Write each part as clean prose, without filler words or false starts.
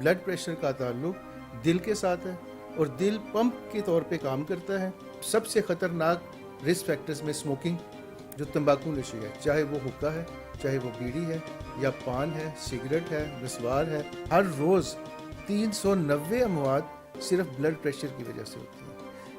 Blood pressure का ताल्लुक दिल के साथ है और दिल पंप के तौर पे काम करता है। सबसे ख़तरनाक रिस्क फैक्टर्स में स्मोकिंग, जो तंबाकू नशी है, चाहे वो हुक्का है, चाहे वो बीड़ी है या पान है, सिगरेट है, मिसवार है, हर रोज़ 390 अमवात सिर्फ ब्लड प्रेशर की वजह से होती हैं।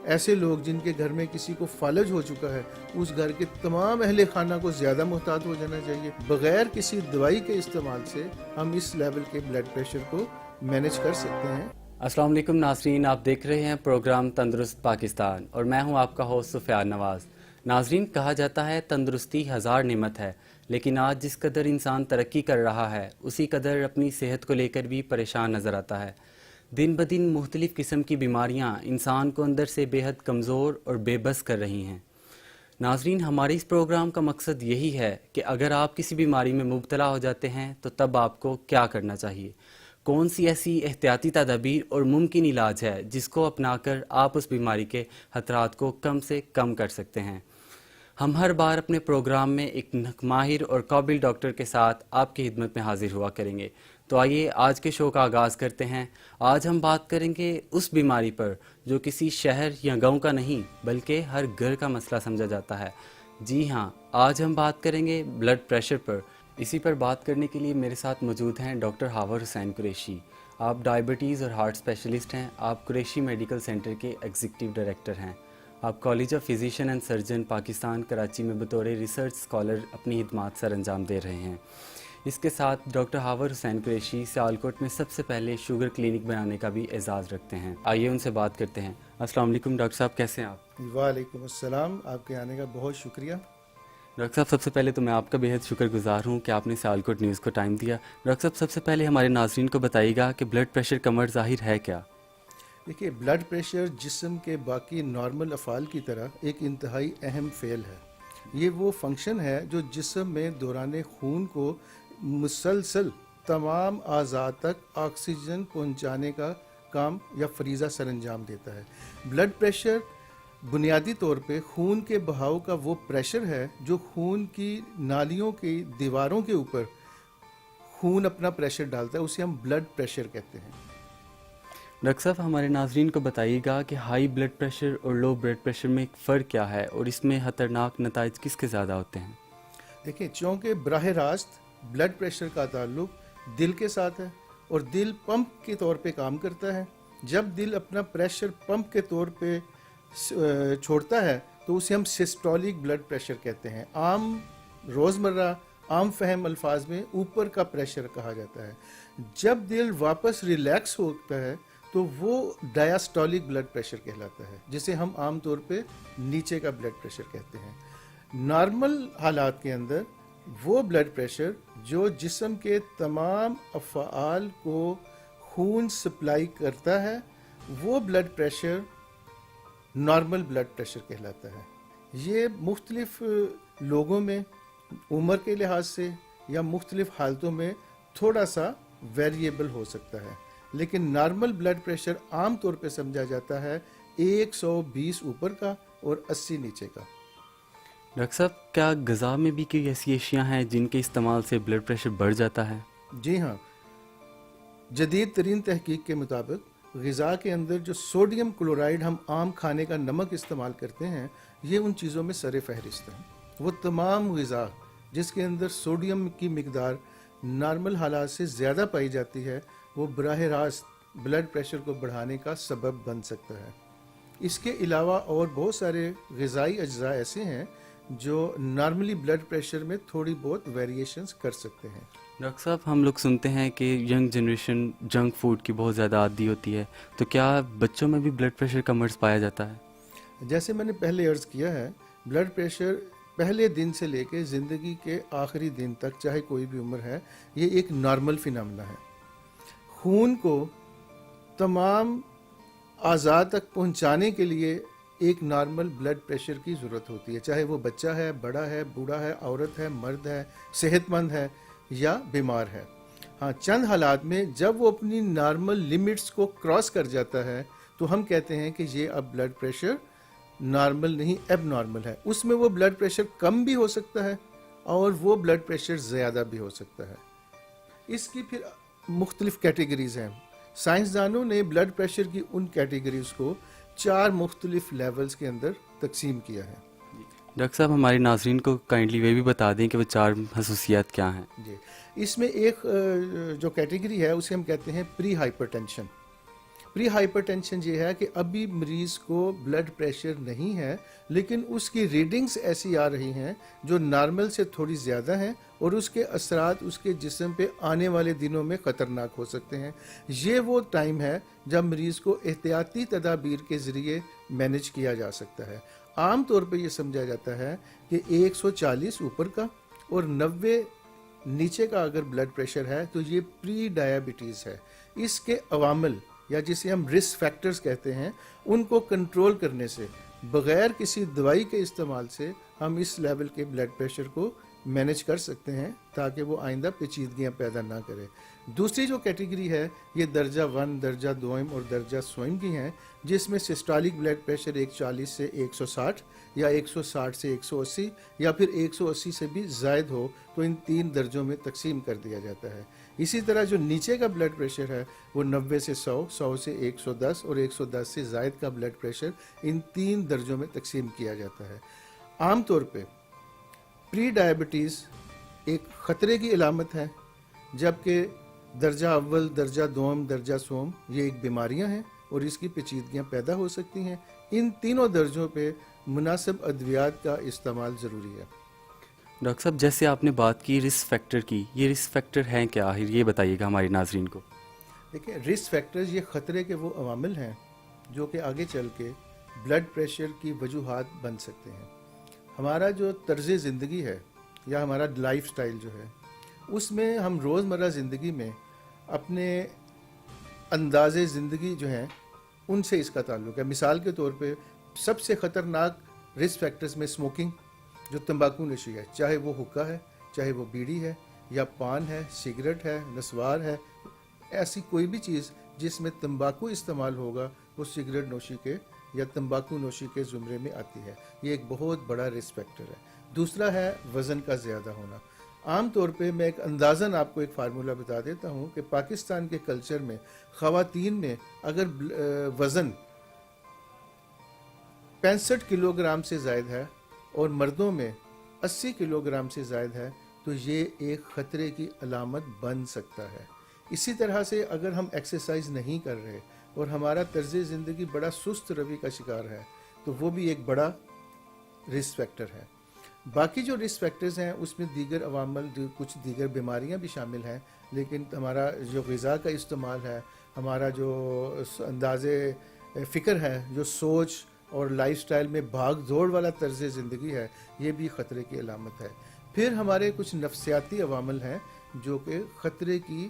ऐसे लोग जिनके घर में किसी को फालज हो चुका है, उस घर के तमाम अहले खाना को ज़्यादा मुहतात हो जाना चाहिए। बग़ैर किसी दवाई के इस्तेमाल से हम इस लेवल के ब्लड प्रेशर को मैनेज कर सकते हैं। अस्सलाम वालेकुम नाज़रीन, आप देख रहे हैं प्रोग्राम तंदुरुस्त पाकिस्तान और मैं हूं आपका होस्ट सुफियान नवाज़। नाज़रीन, कहा जाता है तंदुरुस्ती हज़ार नेमत है, लेकिन आज जिस कदर इंसान तरक्की कर रहा है उसी कदर अपनी सेहत को लेकर भी परेशान नज़र आता है। दिन ब दिन मुख्तलिफ़ किस्म की बीमारियां इंसान को अंदर से बेहद कमज़ोर और बेबस कर रही हैं। नाज़रीन, हमारे इस प्रोग्राम का मकसद यही है कि अगर आप किसी बीमारी में मुब्तला हो जाते हैं तो तब आपको क्या करना चाहिए, कौन सी ऐसी एहतियाती तदाबीर और मुमकिन इलाज है जिसको अपनाकर आप उस बीमारी के खतरात को कम से कम कर सकते हैं। हम हर बार अपने प्रोग्राम में एक माहिर और काबिल डॉक्टर के साथ आपकी खिदमत में हाजिर हुआ करेंगे। तो आइए आज के शो का आगाज़ करते हैं। आज हम बात करेंगे उस बीमारी पर जो किसी शहर या गांव का नहीं बल्कि हर घर का मसला समझा जाता है। जी हाँ, आज हम बात करेंगे ब्लड प्रेशर पर। इसी पर बात करने के लिए मेरे साथ मौजूद हैं डॉक्टर हावर हुसैन कुरैशी। आप डायबिटीज़ और हार्ट स्पेशलिस्ट हैं। आप कुरैशी मेडिकल सेंटर के एग्जीक्यूटिव डायरेक्टर हैं। आप college of physician and surgeon Pakistan Karachi में बतौर रिसर्च स्कॉलर अपनी खिदमात सर अंजाम दे रहे हैं। इसके साथ डॉक्टर हावर हुसैन कुरैशी सियालकोट में सबसे पहले शुगर क्लिनिक बनाने का भी एजाज़ रखते हैं। आइए उनसे बात करते हैं। अस्सलाम वालेकुम डॉक्टर साहब, कैसे हैं आप? वालेकुम अस्सलाम, आपके आने का बहुत शुक्रिया। डॉक्टर साहब, सबसे पहले तो मैं आपका बेहद शुक्रगुजार हूँ कि आपने सियालकोट न्यूज़ को टाइम दिया। डॉक्टर साहब, सबसे पहले हमारे नाज़रीन को बताइएगा कि ब्लड प्रेशर कमर ज़ाहिर है क्या? देखिए, ब्लड प्रेशर जिस्म के बाकी नॉर्मल अफ़ाल की तरह एक इंतहाई अहम फ़ेल है। ये वो फंक्शन है जो जिस्म में दौरान खून को मुसलसल तमाम आज़ा तक ऑक्सीजन पहुँचाने का काम या फरीज़ा सर अंजाम देता है। ब्लड प्रेशर बुनियादी तौर पे खून के बहाव का वो प्रेशर है जो खून की नालियों की दीवारों के ऊपर खून अपना प्रेशर डालता है, उसे हम ब्लड प्रेशर कहते हैं। डॉक्टर साहब, हमारे नाज़रीन को बताइएगा कि हाई ब्लड प्रेशर और लो ब्लड प्रेशर में एक फ़र्क क्या है और इसमें ख़तरनाक नताइज किसके ज़्यादा होते हैं? देखिए, चूँकि बराह रास्त ब्लड प्रेशर का ताल्लुक दिल के साथ है और दिल पंप के तौर पे काम करता है। जब दिल अपना प्रेशर पंप के तौर पे छोड़ता है तो उसे हम सिस्टोलिक ब्लड प्रेशर कहते हैं। आम रोज़मर्रा आम फहम अल्फाज में ऊपर का प्रेशर कहा जाता है। जब दिल वापस रिलैक्स होता है तो वो डायस्टोलिक ब्लड प्रेशर कहलाता है, जिसे हम आम तौर पे नीचे का ब्लड प्रेशर कहते हैं। नॉर्मल हालात के अंदर वो ब्लड प्रेशर जो जिस्म के तमाम अफ़आल को खून सप्लाई करता है, वो blood pressure normal blood pressure कहलाता है। ये मुख्तलिफ लोगों में उम्र के लिहाज से या मुख्तलिफ हालतों में थोड़ा सा वेरिएबल हो सकता है, लेकिन नॉर्मल ब्लड प्रेशर आम तौर पे समझा जाता है 120 ऊपर का और 80 नीचे का। डॉक्टर साहब, क्या ग़िज़ा में भी कोई ऐसी अशियाँ हैं जिनके इस्तेमाल से ब्लड प्रेशर बढ़ जाता है? जी हाँ, जदीद तरीन तहकीक के मुताबिक ग़िज़ा के अंदर जो सोडियम क्लोराइड हम आम खाने का नमक इस्तेमाल करते हैं, ये उन चीज़ों में सर फहरिस्त है। वो तमाम ग़िज़ा जिसके अंदर सोडियम की मिकदार नॉर्मल हालात से ज़्यादा पाई जाती है, वो बराह रास्त ब्लड प्रेशर को बढ़ाने का सबब बन सकता है। इसके अलावा और बहुत सारे ग़िज़ाई अज्जा ऐसे हैं जो नॉर्मली ब्लड प्रेशर में थोड़ी बहुत वेरिएशंस कर सकते हैं। डॉक्टर साहब, हम लोग सुनते हैं कि यंग जनरेशन जंक फूड की बहुत ज़्यादा आदी होती है, तो क्या बच्चों में भी ब्लड प्रेशर का मर्ज़ पाया जाता है? जैसे मैंने पहले अर्ज़ किया है, ब्लड प्रेशर पहले दिन से लेके ज़िंदगी के आखिरी दिन तक, चाहे कोई भी उम्र है, ये एक नॉर्मल फिनोमेना है। खून को तमाम आज़ा तक पहुंचाने के लिए एक नॉर्मल ब्लड प्रेशर की ज़रूरत होती है, चाहे वो बच्चा है, बड़ा है, बूढ़ा है, औरत है, मर्द है, सेहतमंद है या बीमार है। हाँ, चंद हालात में जब वो अपनी नॉर्मल लिमिट्स को क्रॉस कर जाता है तो हम कहते हैं कि ये अब ब्लड प्रेशर नॉर्मल नहीं, एब नॉर्मल है। उसमें वो ब्लड प्रेशर कम भी हो सकता है और वो ब्लड प्रेशर ज़्यादा भी हो सकता है। इसकी फिर मुख्तलिफ कैटेगरीज हैं। سائنسدانوں نے بلڈ پریشر کی ان کیٹیگریز کو 4 مختلف لیولز کے اندر تقسیم کیا ہے. ڈاکٹر صاحب ہمارے ناظرین کو کائنڈلی وہ بھی بتا دیں کہ وہ 4 خصوصیات کیا ہیں. جی اس میں ایک جو کیٹیگری ہے اسے ہم کہتے ہیں پری ہائپر ٹینشن. پری ہائپر ٹینشن یہ ہے کہ ابھی مریض کو بلڈ پریشر نہیں ہے لیکن اس کی ریڈنگز ایسی آ رہی ہیں جو نارمل سے تھوڑی زیادہ ہیں اور اس کے اثرات اس کے جسم پہ آنے والے دنوں میں خطرناک ہو سکتے ہیں. یہ وہ ٹائم ہے جب مریض کو احتیاطی تدابیر کے ذریعے مینج کیا جا سکتا ہے. عام طور پہ یہ سمجھا جاتا ہے کہ 140 اوپر کا اور 90 نیچے کا اگر بلڈ پریشر ہے تو یہ پری ڈائبٹیز ہے. اس کے عوامل یا جسے ہم رسک فیکٹرز کہتے ہیں ان کو کنٹرول کرنے سے بغیر کسی دوائی کے استعمال سے ہم اس لیول کے بلڈ پریشر کو مینج کر سکتے ہیں تاکہ وہ آئندہ پیچیدگیاں پیدا نہ کرے. دوسری جو کیٹیگری ہے یہ درجہ 1 درجہ 2 اور درجہ سوئم کی ہیں جس میں سسٹالک بلڈ پریشر 140 سے 160 یا 160 سے 180 یا پھر 180 سے بھی زائد ہو تو ان 3 درجوں میں تقسیم کر دیا جاتا ہے. اسی طرح جو نیچے کا بلڈ پریشر ہے وہ 90 سے 100 100 سے 110 اور 110 سے زائد کا بلڈ پریشر ان 3 درجوں میں تقسیم کیا جاتا ہے. عام طور پہ پری ڈائبٹیز ایک خطرے کی علامت ہے جبکہ درجہ اول درجہ دوم درجہ سوم یہ ایک بیماریاں ہیں اور اس کی پیچیدگیاں پیدا ہو سکتی ہیں. ان تینوں درجوں پہ مناسب ادویات کا استعمال ضروری ہے. ڈاکٹر صاحب جیسے آپ نے بات کی رسک فیکٹر کی، یہ رسک فیکٹر ہیں کیا آخر یہ بتائیے گا ہمارے ناظرین کو. دیکھیں رسک فیکٹرز یہ خطرے کے وہ عوامل ہیں جو کہ آگے چل کے بلڈ پریشر کی وجوہات بن سکتے ہیں. ہمارا جو طرز زندگی ہے یا ہمارا لائف سٹائل جو ہے اس میں ہم روزمرہ زندگی میں اپنے انداز زندگی جو ہیں ان سے اس کا تعلق ہے. مثال کے طور پہ سب سے خطرناک رسک فیکٹرز میں اسموکنگ جو تمباکو نوشی ہے، چاہے وہ حقہ ہے چاہے وہ بیڑی ہے یا پان ہے سگریٹ ہے نسوار ہے، ایسی کوئی بھی چیز جس میں تمباکو استعمال ہوگا وہ سگریٹ نوشی کے یا تمباکو نوشی کے زمرے میں آتی ہے. یہ ایک بہت بڑا رسک فیکٹر ہے. دوسرا ہے وزن کا زیادہ ہونا. عام طور پہ میں ایک اندازاً آپ کو ایک فارمولہ بتا دیتا ہوں کہ پاکستان کے کلچر میں خواتین میں اگر وزن 65 کلو گرام سے زائد ہے اور مردوں میں 80 کلو گرام سے زائد ہے تو یہ ایک خطرے کی علامت بن سکتا ہے. اسی طرح سے اگر ہم ایکسرسائز نہیں کر رہے اور ہمارا طرز زندگی بڑا سست روی کا شکار ہے تو وہ بھی ایک بڑا رسک فیکٹر ہے. باقی جو رسک فیکٹرز ہیں اس میں دیگر عوامل کچھ دیگر بیماریاں بھی شامل ہیں، لیکن ہمارا جو غذا کا استعمال ہے، ہمارا جو انداز فکر ہے، جو سوچ اور لائف سٹائل میں بھاگ دوڑ والا طرز زندگی ہے، یہ بھی خطرے کی علامت ہے. پھر ہمارے کچھ نفسیاتی عوامل ہیں جو کہ خطرے کی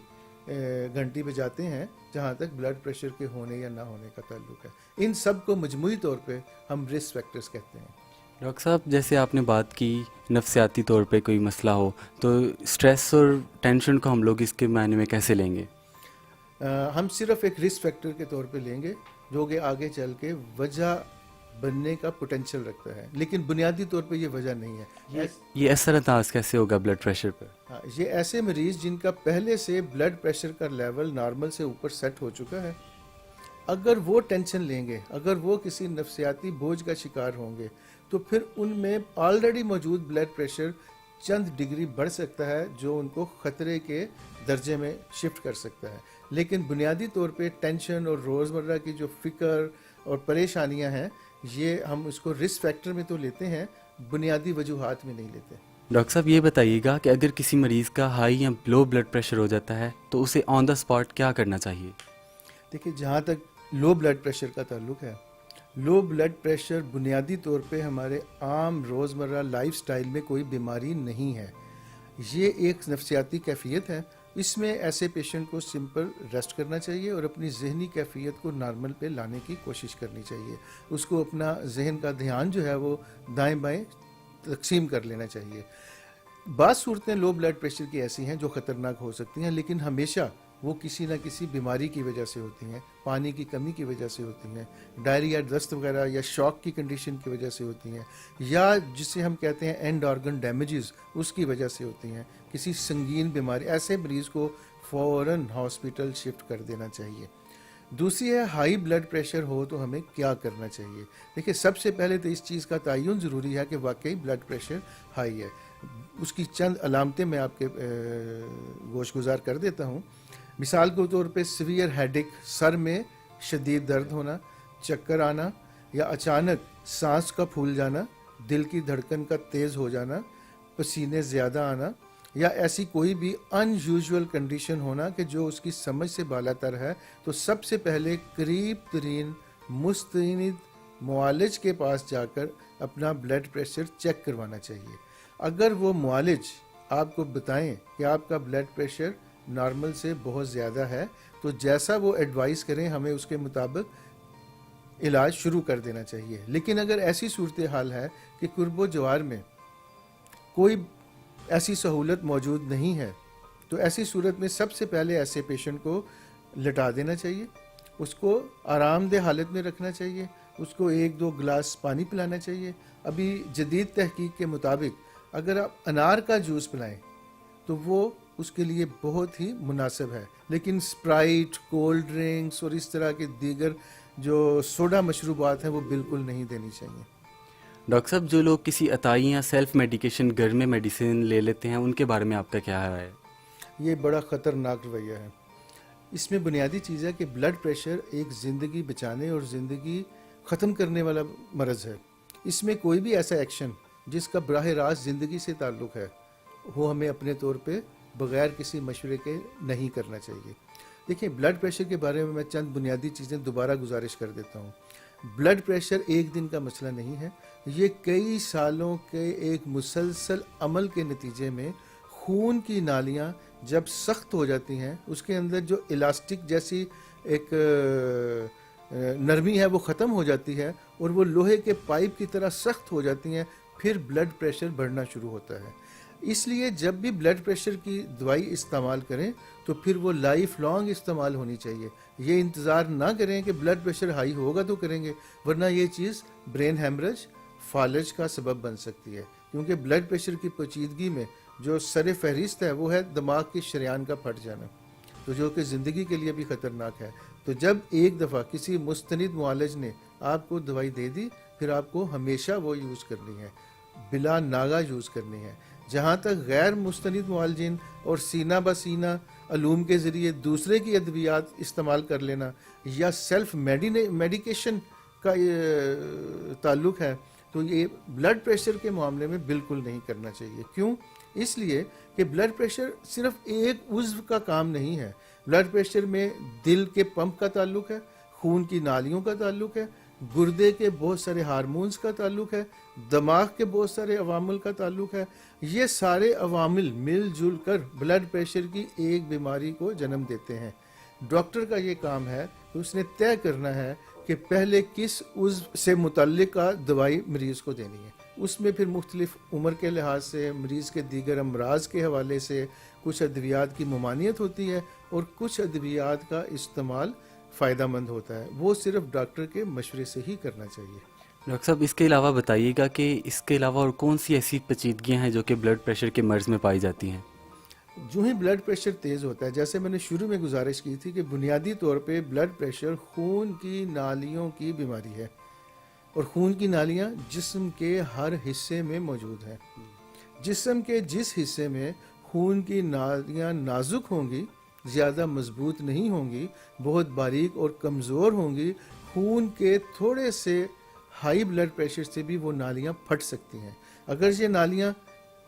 گھنٹی بجاتے ہیں جہاں تک بلڈ پریشر کے ہونے یا نہ ہونے کا تعلق ہے. ان سب کو مجموعی طور پہ ہم رسک فیکٹرز کہتے ہیں. ڈاکٹر صاحب جیسے آپ نے بات کی نفسیاتی طور پہ کوئی مسئلہ ہو تو سٹریس اور ٹینشن کو ہم لوگ اس کے معنی میں کیسے لیں گے؟ ہم صرف ایک رسک فیکٹر کے طور پہ لیں گے جو کہ آگے چل کے وجہ بننے کا پوٹینشیل رکھتا ہے، لیکن بنیادی طور پہ یہ وجہ نہیں ہے. یہ اثر انداز کیسے ہوگا بلڈ پریشر پر؟ یہ ایسے مریض جن کا پہلے سے بلڈ پریشر کا لیول نارمل سے اوپر سیٹ ہو چکا ہے، اگر وہ ٹینشن لیں گے، اگر وہ کسی نفسیاتی بوجھ کا شکار ہوں گے تو پھر ان میں آلریڈی موجود بلڈ پریشر چند ڈگری بڑھ سکتا ہے جو ان کو خطرے کے درجے میں شفٹ کر سکتا ہے. لیکن بنیادی طور پہ ٹینشن اور روزمرہ کی جو فکر اور پریشانیاں ہیں یہ ہم اس کو رسک فیکٹر میں تو لیتے ہیں، بنیادی وجوہات میں نہیں لیتے. ڈاکٹر صاحب یہ بتائیے گا کہ اگر کسی مریض کا ہائی یا لو بلڈ پریشر ہو جاتا ہے تو اسے آن دا اسپاٹ کیا کرنا چاہیے؟ دیکھیے جہاں تک لو بلڈ پریشر کا تعلق ہے، لو بلڈ پریشر بنیادی طور پہ ہمارے عام روزمرہ لائف سٹائل میں کوئی بیماری نہیں ہے. یہ ایک نفسیاتی کیفیت ہے. اس میں ایسے پیشنٹ کو سمپل ریسٹ کرنا چاہیے اور اپنی ذہنی کیفیت کو نارمل پہ لانے کی کوشش کرنی چاہیے. اس کو اپنا ذہن کا دھیان جو ہے وہ دائیں بائیں تقسیم کر لینا چاہیے. بعض صورتیں لو بلڈ پریشر کی ایسی ہیں جو خطرناک ہو سکتی ہیں، لیکن ہمیشہ وہ کسی نہ کسی بیماری کی وجہ سے ہوتی ہیں، پانی کی کمی کی وجہ سے ہوتی ہیں، ڈائریا دست وغیرہ یا شوک کی کنڈیشن کی وجہ سے ہوتی ہیں، یا جسے ہم کہتے ہیں اینڈ آرگن ڈیمیجز اس کی وجہ سے ہوتی ہیں، کسی سنگین بیماری. ایسے مریض کو फ़ौरन हॉस्पिटल शिफ्ट कर देना चाहिए। दूसरी है हाई ब्लड प्रेशर हो तो हमें क्या करना चाहिए। देखिए, सबसे पहले तो इस चीज़ का तयन ज़रूरी है कि वाकई ब्लड प्रेशर हाई है। उसकी चंद अलामतें मैं आपके गोशगुजार कर देता हूँ। मिसाल के तौर पे सीवियर हेडेक, सर में शदीद दर्द होना, चक्कर आना या अचानक सांस का फूल जाना, दिल की धड़कन का तेज़ हो जाना, पसीने ज़्यादा आना या ऐसी कोई भी अनयूजुअल कंडीशन होना कि जो उसकी समझ से बालातर है, तो सबसे पहले करीब तरीन मुस्तनिद मुआलिज के पास जाकर अपना ब्लड प्रेशर चेक करवाना चाहिए। अगर वो मुआलिज आपको बताएं कि आपका ब्लड प्रेशर नॉर्मल से बहुत ज़्यादा है, तो जैसा वो एडवाइस करें हमें उसके मुताबिक इलाज शुरू कर देना चाहिए। लेकिन अगर ऐसी सूरत हाल है कि कुर्बो जवार में कोई ऐसी सहूलत मौजूद नहीं है, तो ऐसी सूरत में सबसे पहले ऐसे पेशेंट को लिटा देना चाहिए, उसको आरामदेह हालत में रखना चाहिए, उसको 1-2 गिलास पानी पिलाना चाहिए। अभी जदीद तहकीक के मुताबिक अगर आप अनार का जूस पिलाएं तो वो उसके लिए बहुत ही मुनासिब है, लेकिन स्प्राइट, कोल्ड ड्रिंक्स और इस तरह के दीगर जो सोडा मशरूबात हैं वो बिल्कुल नहीं देनी चाहिए। डॉक्टर साहब, जो लोग किसी अताई या सेल्फ मेडिकेशन घर में मेडिसिन ले लेते हैं, उनके बारे में आपका क्या राय है? ये बड़ा ख़तरनाक रवैया है। इसमें बुनियादी चीज़ है कि ब्लड प्रेशर एक ज़िंदगी बचाने और ज़िंदगी ख़त्म करने वाला मरज़ है। इसमें कोई भी ऐसा एक्शन जिसका बराह रास्त ज़िंदगी से ताल्लुक़ है, वो हमें अपने तौर पे बग़ैर किसी मशवरे के नहीं करना चाहिए। देखिए, ब्लड प्रेशर के बारे में मैं चंद बुनियादी चीज़ें दोबारा गुजारिश कर देता हूँ। ब्लड प्रेशर एक दिन का मसला नहीं है, ये कई सालों के एक मुसलसल अमल के नतीजे में खून की नालियाँ जब सख्त हो जाती हैं, उसके अंदर जो इलास्टिक जैसी एक नरमी है वो ख़त्म हो जाती है और वो लोहे के पाइप की तरह सख्त हो जाती हैं, फिर ब्लड प्रेशर बढ़ना शुरू होता है। इसलिए जब भी ब्लड प्रेशर की दवाई इस्तेमाल करें तो फिर वो लाइफ लॉन्ग इस्तेमाल होनी चाहिए। ये इंतज़ार ना करें कि ब्लड प्रेशर हाई होगा तो करेंगे, वरना ये चीज़ ब्रेन हेमरेज, फालज का सबब बन सकती है। क्योंकि ब्लड प्रेशर की पेचीदगी में जो सर फहरिस्त है वो है दिमाग की शरियान का फट जाना, तो जो कि ज़िंदगी के लिए भी ख़तरनाक है। तो जब एक दफ़ा किसी मुस्तनिद मुआलिज ने आपको दवाई दे दी, फिर आपको हमेशा वो यूज़ करनी है, बिला नागा यूज़ करनी है। जहाँ तक गैर मुस्तनिद मुआलजिन और सीना बसीना अलूम के ज़रिए दूसरे की अद्वियात इस्तेमाल कर लेना या सेल्फ मेडिकेशन का ताल्लुक़ है, तो ये ब्लड प्रेशर के मामले में बिल्कुल नहीं करना चाहिए। क्यों? इसलिए कि ब्लड प्रेशर सिर्फ एक उज़्व का काम नहीं है। ब्लड प्रेशर में दिल के पंप का ताल्लुक़ है, खून की नालियों का ताल्लुक़ है, गुर्दे के बहुत सारे हार्मोन्स का ताल्लुक़ है, दिमाग के बहुत सारे अवामिल का ताल्लुक़ है। ये सारे अवामिल मिलजुल कर ब्लड प्रेशर की एक बीमारी को जन्म देते हैं। डॉक्टर का ये काम है कि उसने तय करना है कि पहले किस उज़्व से मुतल्लिका दवाई मरीज़ को देनी है। उसमें फिर मुख्तलिफ उम्र के लिहाज से, मरीज़ के दीगर अमराज के हवाले से कुछ अद्वियात की ममानियत होती है और कुछ अद्वियात का इस्तेमाल फ़ायदा मंद होता है। वो सिर्फ डॉक्टर के मशवरे से ही करना चाहिए। डॉक्टर साहब, इसके अलावा बताइएगा कि इसके अलावा और कौन सी ऐसी पेचीदगियाँ हैं जो कि ब्लड प्रेशर के मर्ज़ में पाई जाती हैं? जो ही ब्लड प्रेशर तेज़ होता है, जैसे मैंने शुरू में गुजारिश की थी कि बुनियादी तौर पे ब्लड प्रेशर खून की नालियों की बीमारी है और खून की नालियाँ जिस्म के हर हिस्से में मौजूद हैं। जिस्म के जिस हिस्से में खून की नालियाँ नाजुक होंगी, ज़्यादा मजबूत नहीं होंगी, बहुत बारीक और कमज़ोर होंगी, खून के थोड़े से हाई ब्लड प्रेशर से भी वो नालियाँ फट सकती हैं। अगर ये नालियाँ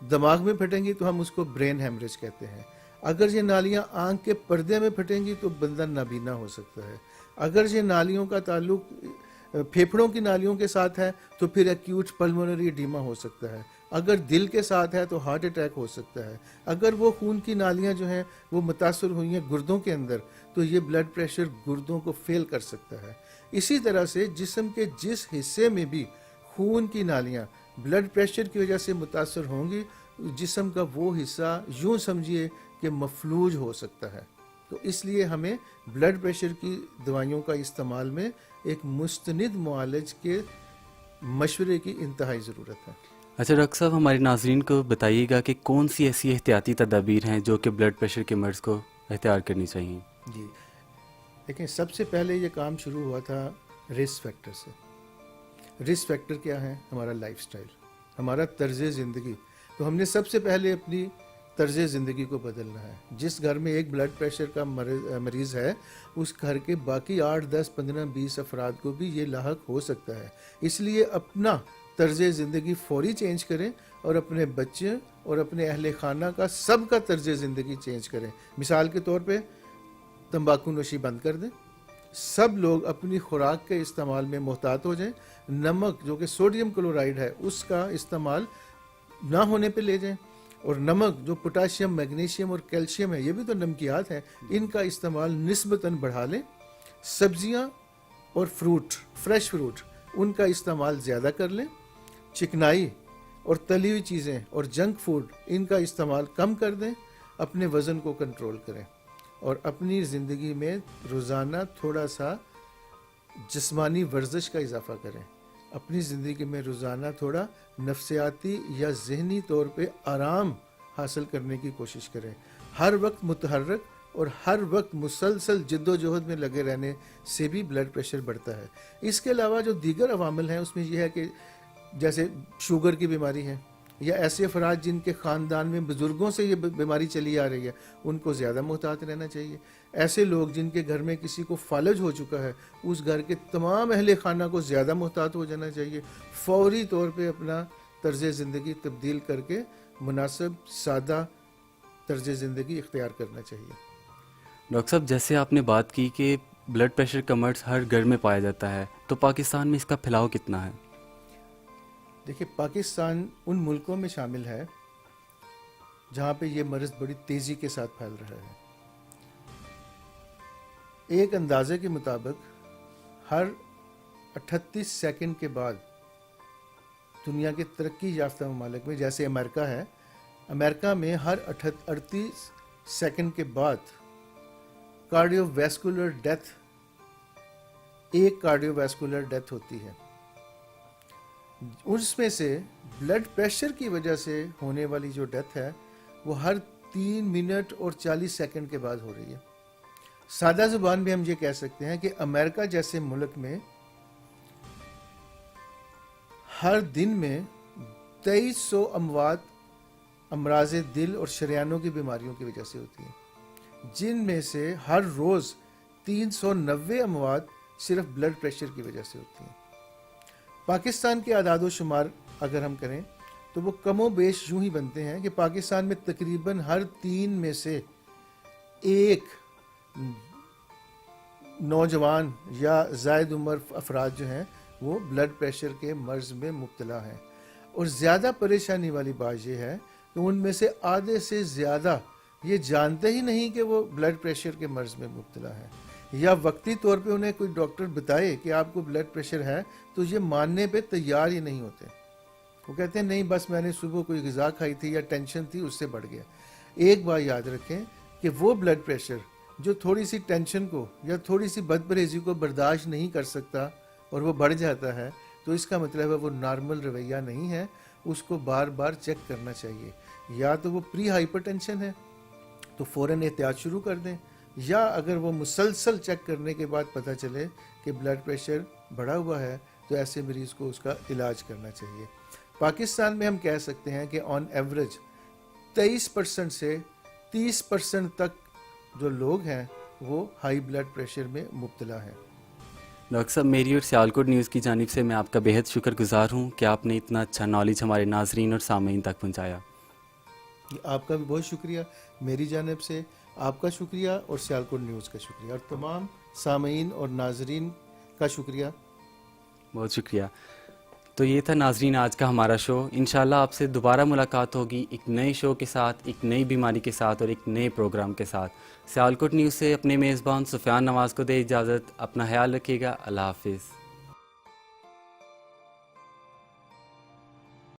दिमाग में फटेंगी तो हम उसको ब्रेन हेमरेज कहते हैं। अगर ये नालियाँ आँख के पर्दे में फटेंगी तो बंदा नाबीना हो सकता है। अगर ये नालियों का ताल्लुक़ फेफड़ों की नालियों के साथ है तो फिर एक्यूट पल्मोनरी एडीमा हो सकता है। अगर दिल के साथ है तो हार्ट अटैक हो सकता है। अगर वो खून की नालियाँ जो हैं वो मुतासर हुई हैं गुर्दों के अंदर, तो ये ब्लड प्रेशर गुर्दों को फेल कर सकता है। इसी तरह से जिस्म के जिस हिस्से में भी खून की नालियाँ ब्लड प्रेशर की वजह से मुतासर होंगी, जिस्म का वो हिस्सा यूँ समझिए कि मफलूज हो सकता है। तो इसलिए हमें ब्लड प्रेशर की दवाइयों का इस्तेमाल में एक मुस्तनिद मुआलिज के मशवरे की इंतहाई ज़रूरत है। अच्छा डॉक्टर साहब, हमारे नाज़रीन को बताइएगा कि कौन सी ऐसी एहतियाती तदाबीर हैं जो कि ब्लड प्रेशर के मर्ज़ को اختیار کرنی چاہیے؟ جی دیکھیں، سب سے پہلے یہ کام شروع ہوا تھا رسک فیکٹر سے. رسک فیکٹر کیا ہے؟ ہمارا لائف سٹائل، ہمارا طرز زندگی. تو ہم نے سب سے پہلے اپنی طرز زندگی کو بدلنا ہے. جس گھر میں ایک بلڈ پریشر کا مریض ہے، اس گھر کے باقی 8 10 15 20 افراد کو بھی یہ لاحق ہو سکتا ہے. اس لیے اپنا طرز زندگی فوری چینج کریں اور اپنے بچے اور اپنے اہل خانہ کا سب کا طرز زندگی چینج کریں. مثال کے طور پہ تمباکو نوشی بند کر دیں. سب لوگ اپنی خوراک کے استعمال میں محتاط ہو جائیں. نمک جو کہ سوڈیم کلورائڈ ہے، اس کا استعمال نہ ہونے پہ لے جائیں. اور نمک جو پوٹاشیم، میگنیشیم اور کیلشیم ہے، یہ بھی تو نمکیات ہیں، ان کا استعمال نسبتاً بڑھا لیں. سبزیاں اور فروٹ، فریش فروٹ، ان کا استعمال زیادہ کر لیں. چکنائی اور تلی ہوئی چیزیں اور جنک فوڈ، ان کا استعمال کم کر دیں. اپنے وزن کو کنٹرول کریں اور اپنی زندگی میں روزانہ تھوڑا سا جسمانی ورزش کا اضافہ کریں. اپنی زندگی میں روزانہ تھوڑا نفسیاتی یا ذہنی طور پہ آرام حاصل کرنے کی کوشش کریں. ہر وقت متحرک اور ہر وقت مسلسل جد و جہد میں لگے رہنے سے بھی بلڈ پریشر بڑھتا ہے. اس کے علاوہ جو دیگر عوامل ہیں، اس میں یہ ہے کہ جیسے شوگر کی بیماری ہے، یا ایسے افراد جن کے خاندان میں بزرگوں سے یہ بیماری چلی آ رہی ہے، ان کو زیادہ محتاط رہنا چاہیے. ایسے لوگ جن کے گھر میں کسی کو فالج ہو چکا ہے، اس گھر کے تمام اہل خانہ کو زیادہ محتاط ہو جانا چاہیے. فوری طور پہ اپنا طرز زندگی تبدیل کر کے مناسب سادہ طرز زندگی اختیار کرنا چاہیے. ڈاکٹر صاحب، جیسے آپ نے بات کی کہ بلڈ پریشر کا مرض ہر گھر میں پایا جاتا ہے، تو پاکستان میں اس کا پھیلاؤ کتنا ہے؟ دیکھیے، پاکستان ان ملکوں میں شامل ہے جہاں پہ یہ مرض بڑی تیزی کے ساتھ پھیل رہا ہے. ایک اندازے کے مطابق ہر 38 سیکنڈ کے بعد دنیا کے ترقی یافتہ ممالک میں، جیسے امریکہ ہے، امریکہ میں ہر 38 سیکنڈ کے بعد کارڈیو ویسکولر ڈیتھ، ایک کارڈیو ویسکولر ڈیتھ ہوتی ہے. اس میں سے بلڈ پریشر کی وجہ سے ہونے والی جو ڈیتھ ہے، وہ ہر 3 منٹ اور 40 سیکنڈ کے بعد ہو رہی ہے. سادہ زبان میں ہم یہ کہہ سکتے ہیں کہ امریکہ جیسے ملک میں ہر دن میں 2300 اموات امراض دل اور شریانوں کی بیماریوں کی وجہ سے ہوتی ہیں، جن میں سے ہر روز 390 اموات صرف بلڈ پریشر کی وجہ سے ہوتی ہیں. پاکستان کے اعداد و شمار اگر ہم کریں تو وہ کم و بیش یوں ہی بنتے ہیں کہ پاکستان میں تقریباً ہر 3 میں سے ایک نوجوان یا زائد عمر افراد جو ہیں وہ بلڈ پریشر کے مرض میں مبتلا ہیں. اور زیادہ پریشانی والی بات یہ ہے کہ ان میں سے آدھے سے زیادہ یہ جانتے ہی نہیں کہ وہ بلڈ پریشر کے مرض میں مبتلا ہیں، یا وقتی طور پہ انہیں کوئی ڈاکٹر بتائے کہ آپ کو بلڈ پریشر ہے تو یہ ماننے پہ تیار ہی نہیں ہوتے. وہ کہتے ہیں نہیں، بس میں نے صبح کوئی غذا کھائی تھی یا ٹینشن تھی، اس سے بڑھ گیا. ایک بات یاد رکھیں کہ وہ بلڈ پریشر جو تھوڑی سی ٹینشن کو یا تھوڑی سی بد پرہیزی کو برداشت نہیں کر سکتا اور وہ بڑھ جاتا ہے، تو اس کا مطلب ہے وہ نارمل رویہ نہیں ہے. اس کو بار بار چیک کرنا چاہیے. یا تو وہ پری ہائپر ٹینشن ہے تو فوراً احتیاط شروع کر دیں، یا اگر وہ مسلسل چیک کرنے کے بعد پتہ چلے کہ بلڈ پریشر بڑھا ہوا ہے تو ایسے مریض کو اس کا علاج کرنا چاہیے. پاکستان میں ہم کہہ سکتے ہیں کہ آن ایوریج 23% سے 30% تک جو لوگ ہیں وہ ہائی بلڈ پریشر میں مبتلا ہیں. ڈاکٹر صاحب، میری اور سیالکوٹ نیوز کی جانب سے میں آپ کا بہت شکر گزار ہوں کہ آپ نے اتنا اچھا نالج ہمارے ناظرین اور سامعین تک پہنچایا. آپ کا بھی بہت شکریہ. میری جانب سے آپ کا شکریہ اور سیالکوٹ نیوز کا شکریہ، اور تمام سامعین اور ناظرین کا شکریہ. بہت شکریہ. تو یہ تھا ناظرین آج کا ہمارا شو. انشاءاللہ آپ سے دوبارہ ملاقات ہوگی ایک نئے شو کے ساتھ، ایک نئی بیماری کے ساتھ اور ایک نئے پروگرام کے ساتھ. سیالکوٹ نیوز سے اپنے میزبان سفیان نواز کو دے اجازت. اپنا خیال رکھیے گا. اللہ حافظ.